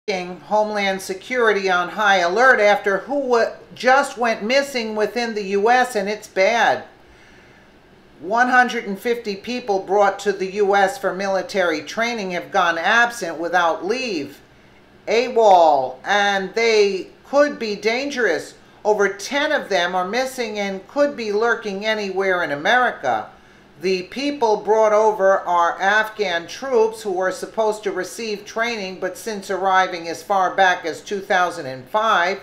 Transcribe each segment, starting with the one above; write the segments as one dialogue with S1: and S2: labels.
S1: Homeland Security on high alert after who just went missing within the U.S., and it's bad. 150 people brought to the U.S. for military training have gone absent without leave, AWOL, and they could be dangerous. Over 10 of them are missing and could be lurking anywhere in America. The people brought over are Afghan troops who were supposed to receive training, but since arriving as far back as 2005,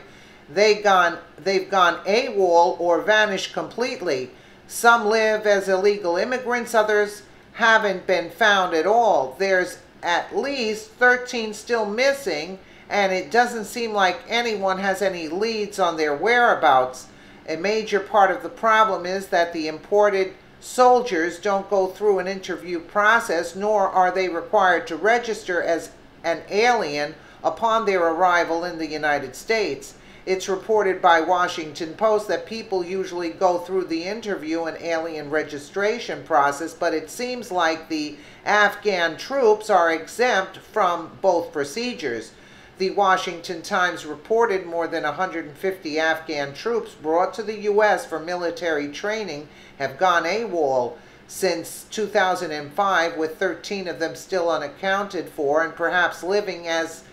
S1: they've gone AWOL or vanished completely. Some live as illegal immigrants, others haven't been found at all. There's at least 13 still missing, and it doesn't seem like anyone has any leads on their whereabouts. A major part of the problem is that the imported soldiers don't go through an interview process, nor are they required to register as an alien upon their arrival in the United States. It's reported by Washington Post that people usually go through the interview and alien registration process, but it seems like the Afghan troops are exempt from both procedures. The Washington Times reported more than 150 Afghan troops brought to the U.S. for military training have gone AWOL since 2005, with 13 of them still unaccounted for and perhaps living as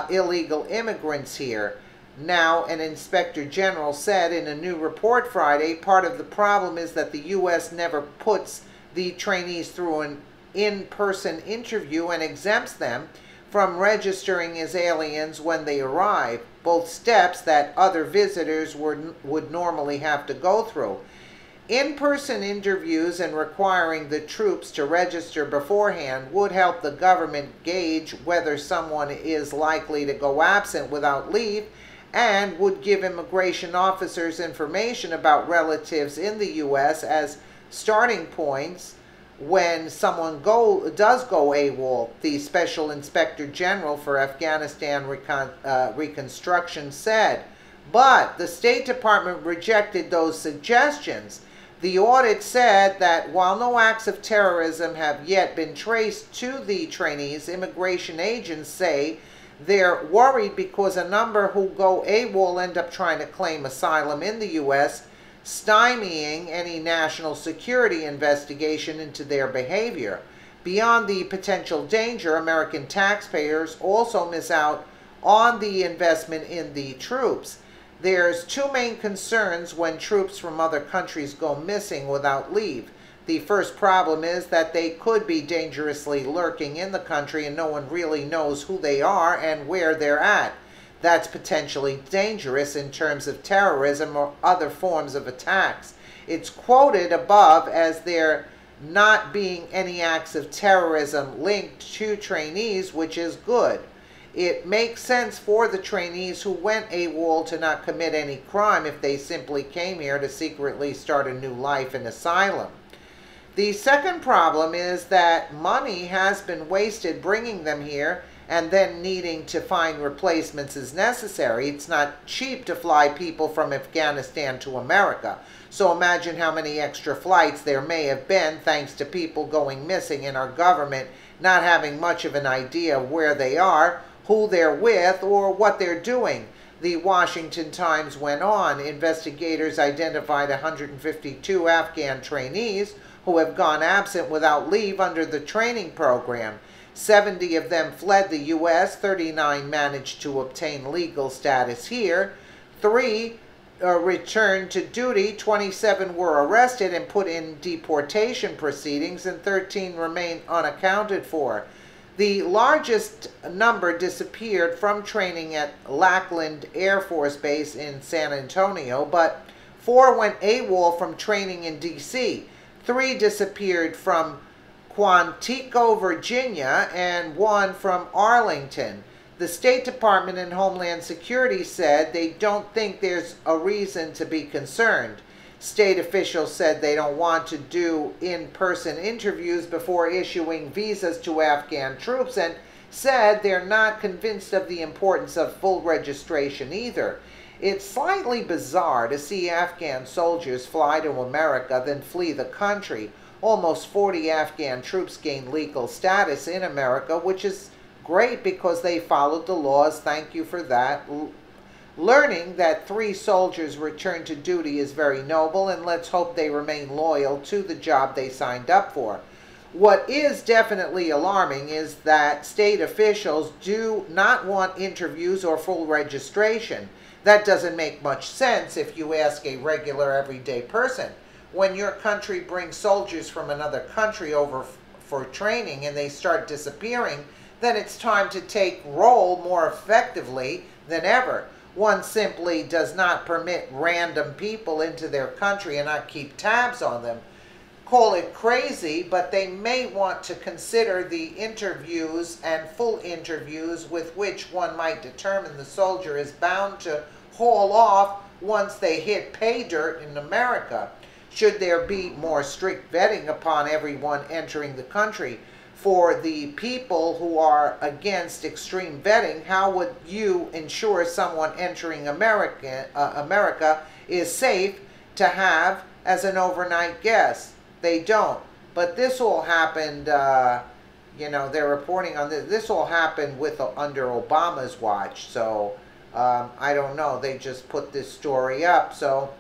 S1: illegal immigrants here. Now, an inspector general said in a new report Friday, part of the problem is that the U.S. never puts the trainees through an in-person interview and exempts them from registering as aliens when they arrive, both steps that other visitors would normally have to go through. In-person interviews and requiring the troops to register beforehand would help the government gauge whether someone is likely to go absent without leave, and would give immigration officers information about relatives in the U.S. as starting points when someone does go AWOL. The Special Inspector General for Afghanistan Reconstruction said. But the State Department rejected those suggestions. The audit said that while no acts of terrorism have yet been traced to the trainees, immigration agents say they're worried because a number who go AWOL end up trying to claim asylum in the U.S., stymieing any national security investigation into their behavior. Beyond the potential danger, American taxpayers also miss out on the investment in the troops. There's two main concerns when troops from other countries go missing without leave. The first problem is that they could be dangerously lurking in the country and no one really knows who they are and where they're at. That's potentially dangerous in terms of terrorism or other forms of attacks. It's quoted above as there not being any acts of terrorism linked to trainees, which is good. It makes sense for the trainees who went AWOL to not commit any crime if they simply came here to secretly start a new life in asylum. The second problem is that money has been wasted bringing them here, and then needing to find replacements is necessary. It's not cheap to fly people from Afghanistan to America. So imagine how many extra flights there may have been thanks to people going missing and our government not having much of an idea of where they are, who they're with, or what they're doing. The Washington Times went on. Investigators identified 152 Afghan trainees who have gone absent without leave under the training program. 70 of them fled the U.S., 39 managed to obtain legal status here, 3 returned to duty, 27 were arrested and put in deportation proceedings, and 13 remain unaccounted for. The largest number disappeared from training at Lackland Air Force Base in San Antonio, but 4 went AWOL from training in D.C. 3 disappeared from Quantico, Virginia, and 1 from Arlington. The State Department and Homeland Security said they don't think there's a reason to be concerned. State officials said they don't want to do in-person interviews before issuing visas to Afghan troops, and said they're not convinced of the importance of full registration either. It's slightly bizarre to see Afghan soldiers fly to America, then flee the country. Almost 40 Afghan troops gained legal status in America, which is great because they followed the laws. Thank you for that. Learning that 3 soldiers returned to duty is very noble, and let's hope they remain loyal to the job they signed up for. What is definitely alarming is that state officials do not want interviews or full registration. That doesn't make much sense if you ask a regular, everyday person. When your country brings soldiers from another country over for training and they start disappearing, then it's time to take roll more effectively than ever. One simply does not permit random people into their country and not keep tabs on them. Call it crazy, but they may want to consider the interviews and full interviews with which one might determine the soldier is bound to haul off once they hit pay dirt in America. Should there be more strict vetting upon everyone entering the country? For the people who are against extreme vetting, how would you ensure someone entering America is safe to have as an overnight guest? They don't. But this all happened, they're reporting on this. This all happened under Obama's watch. So I don't know. They just put this story up. So,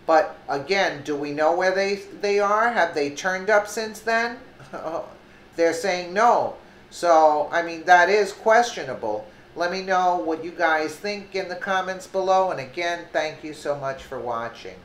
S1: but again, do we know where they are? Have they turned up since then? They're saying no. So, I mean, that is questionable. Let me know what you guys think in the comments below. And again, thank you so much for watching.